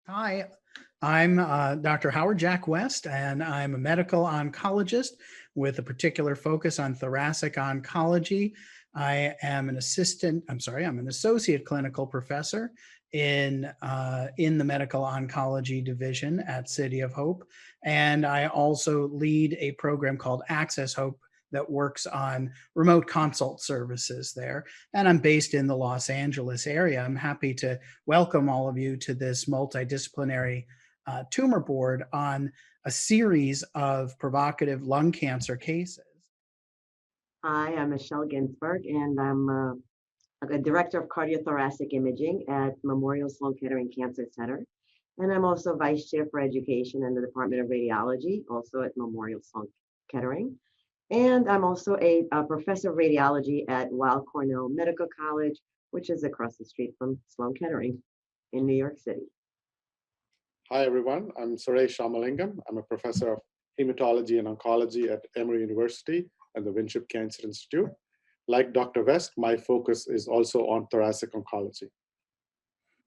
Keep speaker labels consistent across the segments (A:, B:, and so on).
A: Hi, I'm Dr. Howard Jack West, and I'm a medical oncologist with a particular focus on thoracic oncology. I'm an associate clinical professor in the medical oncology division at City of Hope, and I also lead a program called Access Hope that works on remote consult services there. And I'm based in the Los Angeles area. I'm happy to welcome all of you to this multidisciplinary tumor board on a series of provocative lung cancer cases.
B: Hi, I'm Michelle Ginsberg, and I'm a director of cardiothoracic imaging at Memorial Sloan Kettering Cancer Center. And I'm also vice chair for education in the Department of Radiology, also at Memorial Sloan Kettering. And I'm also a professor of radiology at Weill Cornell Medical College, which is across the street from Sloan Kettering in New York City.
C: Hi, everyone. I'm Suresh Ramalingam. I'm a professor of hematology and oncology at Emory University and the Winship Cancer Institute. Like Dr. West, my focus is also on thoracic oncology.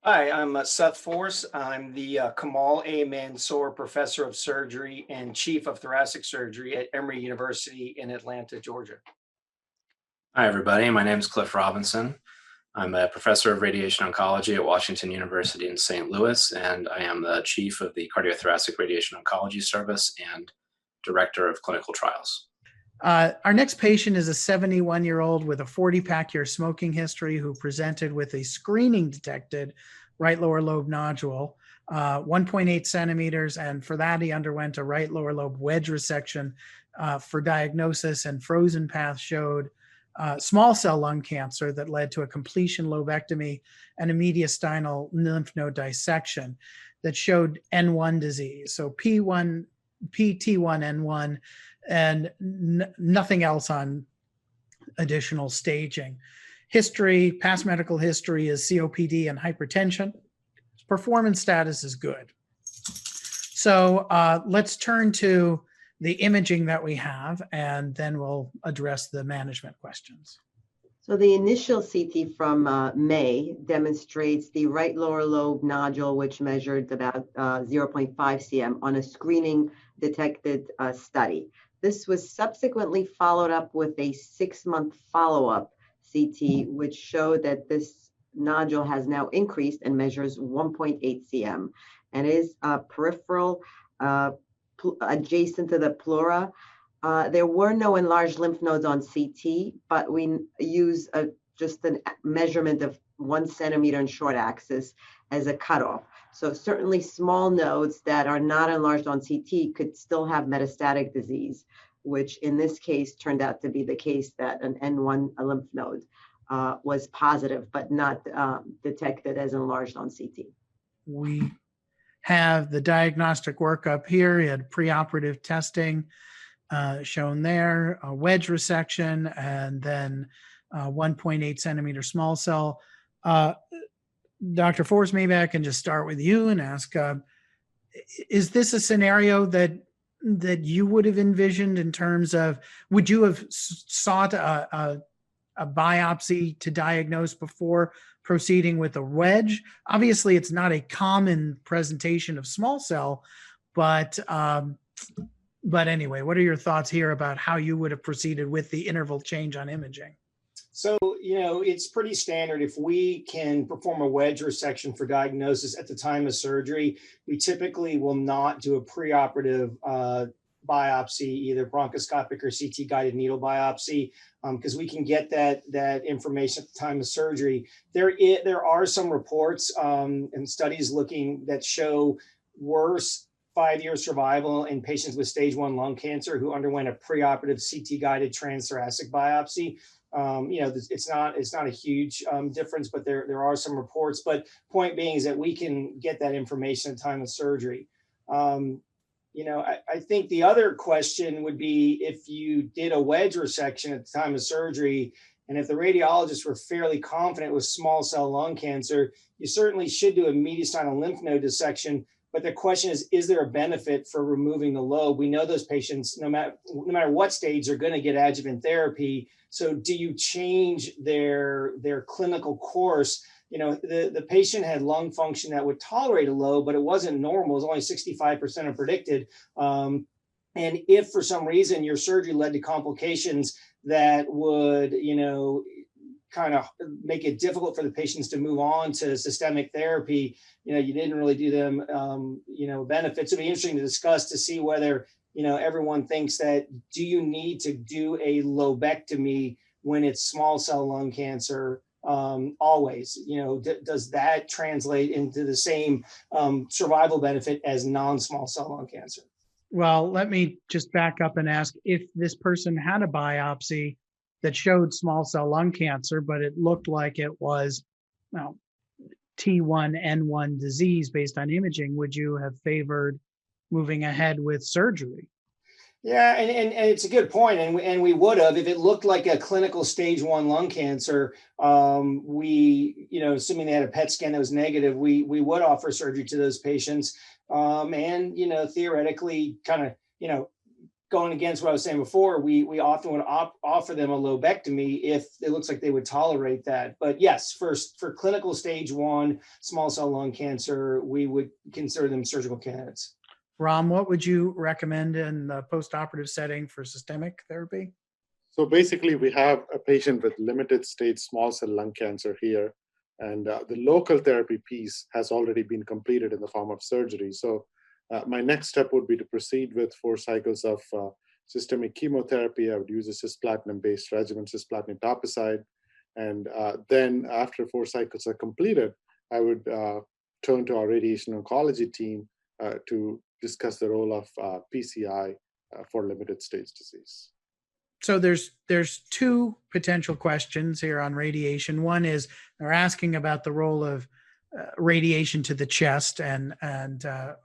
D: Hi, I'm Seth Force. I'm the Kamal A. Mansour Professor of Surgery and Chief of Thoracic Surgery at Emory University in Atlanta, Georgia.
E: Hi, everybody. My name is Cliff Robinson. I'm a professor of radiation oncology at Washington University in St. Louis, and I am the chief of the Cardiothoracic Radiation Oncology Service and director of clinical trials.
A: Our next patient is a 71-year-old with a 40-pack year smoking history who presented with a screening detected right lower lobe nodule, 1.8 centimeters, and for that he underwent a right lower lobe wedge resection for diagnosis, and frozen path showed small cell lung cancer that led to a completion lobectomy and a mediastinal lymph node dissection that showed N1 disease, so pT1N1, and nothing else on additional staging. History, past medical history is COPD and hypertension. Performance status is good. So let's turn to the imaging that we have, and then we'll address the management questions.
B: So the initial CT from May demonstrates the right lower lobe nodule, which measured about 0.5 cm on a screening detected study. This was subsequently followed up with a 6-month follow-up CT, which showed that this nodule has now increased and measures 1.8 cm and is peripheral, adjacent to the pleura. There were no enlarged lymph nodes on CT, but we use just a measurement of 1 centimeter in short axis as a cutoff. So certainly small nodes that are not enlarged on CT could still have metastatic disease, which in this case turned out to be the case, that an N1 lymph node was positive, but not detected as enlarged on CT.
A: We have the diagnostic workup here. We had preoperative testing shown there, a wedge resection, and then 1.8 centimeter small cell. Dr. Force, maybe I can just start with you and ask, is this a scenario that you would have envisioned in terms of, would you have sought a biopsy to diagnose before proceeding with a wedge? Obviously, it's not a common presentation of small cell, but anyway, what are your thoughts here about how you would have proceeded with the interval change on imaging?
D: So, it's pretty standard. If we can perform a wedge resection for diagnosis at the time of surgery, we typically will not do a preoperative biopsy, either bronchoscopic or CT guided needle biopsy, because we can get that information at the time of surgery. There are some reports and studies that show worse 5-year survival in patients with stage 1 lung cancer who underwent a preoperative CT guided transthoracic biopsy. It's not a huge difference, but there are some reports. But point being is that we can get that information at the time of surgery. I think the other question would be, if you did a wedge resection at the time of surgery, and if the radiologists were fairly confident with small cell lung cancer, you certainly should do a mediastinal lymph node dissection. But the question is there a benefit for removing the lobe? We know those patients, no matter what stage, are going to get adjuvant therapy. So do you change their clinical course the patient had lung function that would tolerate a low, but it wasn't normal. It was only 65% of predicted. And if for some reason your surgery led to complications that would, kind of make it difficult for the patients to move on to systemic therapy, you didn't really do them, benefits. It'd be interesting to discuss to see whether, everyone thinks that, do you need to do a lobectomy when it's small cell lung cancer? Always, does that translate into the same survival benefit as non-small cell lung cancer?
A: Well, let me just back up and ask, if this person had a biopsy that showed small cell lung cancer, but it looked like it was T1N1 disease based on imaging, would you have favored moving ahead with surgery?
D: Yeah, and it's a good point, and we would have if it looked like a clinical stage 1 lung cancer. We, assuming they had a PET scan that was negative, we would offer surgery to those patients, and theoretically, kind of going against what I was saying before, we often would offer them a lobectomy if it looks like they would tolerate that. But yes, for clinical stage 1 small cell lung cancer, we would consider them surgical candidates.
A: Ram, what would you recommend in the post-operative setting for systemic therapy?
C: So basically, we have a patient with limited stage small cell lung cancer here, and the local therapy piece has already been completed in the form of surgery. So my next step would be to proceed with 4 cycles of systemic chemotherapy. I would use a cisplatin-based regimen, cisplatin etoposide. And then after 4 cycles are completed, I would turn to our radiation oncology team to discuss the role of PCI for limited stage disease.
A: So there's 2 potential questions here on radiation. One is they're asking about the role of radiation to the chest, and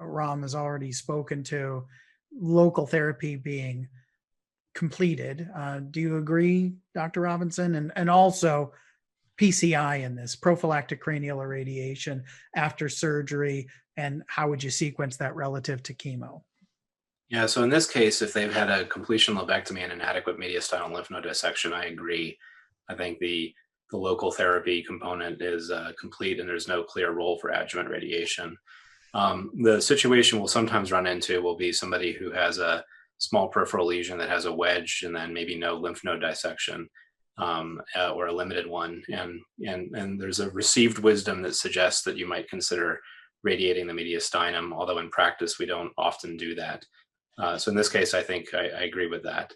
A: Ram has already spoken to local therapy being completed. Do you agree, Dr. Robinson? And also PCI in this, prophylactic cranial irradiation after surgery, and how would you sequence that relative to chemo?
E: Yeah, so in this case, if they've had a completion lobectomy and inadequate mediastinal lymph node dissection, I agree. I think the local therapy component is complete, and there's no clear role for adjuvant radiation. The situation we'll sometimes run into will be somebody who has a small peripheral lesion that has a wedge and then maybe no lymph node dissection, or a limited one. And there's a received wisdom that suggests that you might consider radiating the mediastinum, although in practice we don't often do that. So in this case, I think I agree with that.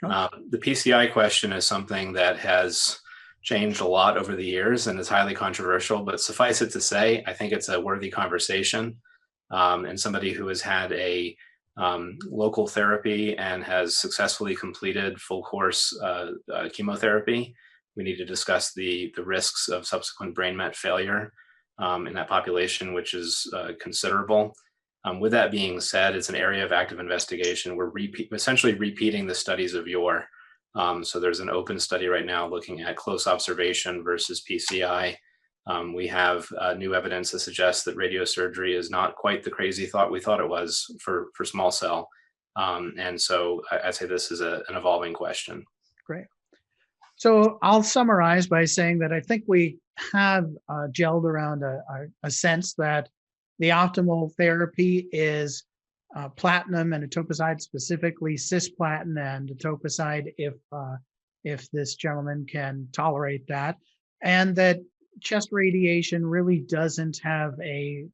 E: The PCI question is something that has changed a lot over the years and is highly controversial, but suffice it to say, I think it's a worthy conversation. And somebody who has had a local therapy and has successfully completed full course chemotherapy, we need to discuss the risks of subsequent brain met failure in that population, which is considerable. With that being said, it's an area of active investigation. We're essentially repeating the studies of yore. So there's an open study right now looking at close observation versus PCI. We have new evidence that suggests that radiosurgery is not quite the crazy thought we thought it was for small cell. And so I'd say this is an evolving question.
A: Great. So I'll summarize by saying that I think we have gelled around a sense that the optimal therapy is platinum and etoposide, specifically cisplatin and etoposide, if this gentleman can tolerate that, and that chest radiation really doesn't have an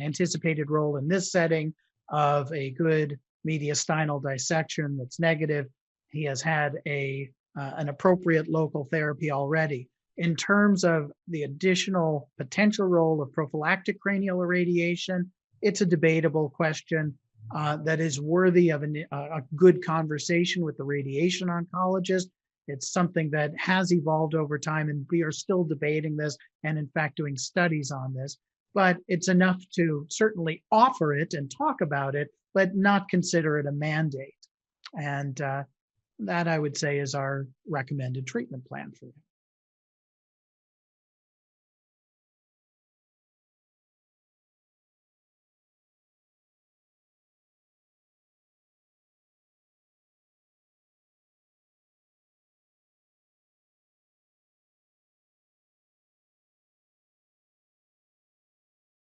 A: anticipated role in this setting of a good mediastinal dissection that's negative. He has had an appropriate local therapy already. In terms of the additional potential role of prophylactic cranial irradiation, it's a debatable question that is worthy of a good conversation with the radiation oncologist. It's something that has evolved over time, and we are still debating this and, in fact, doing studies on this. But it's enough to certainly offer it and talk about it, but not consider it a mandate. And that, I would say, is our recommended treatment plan for him.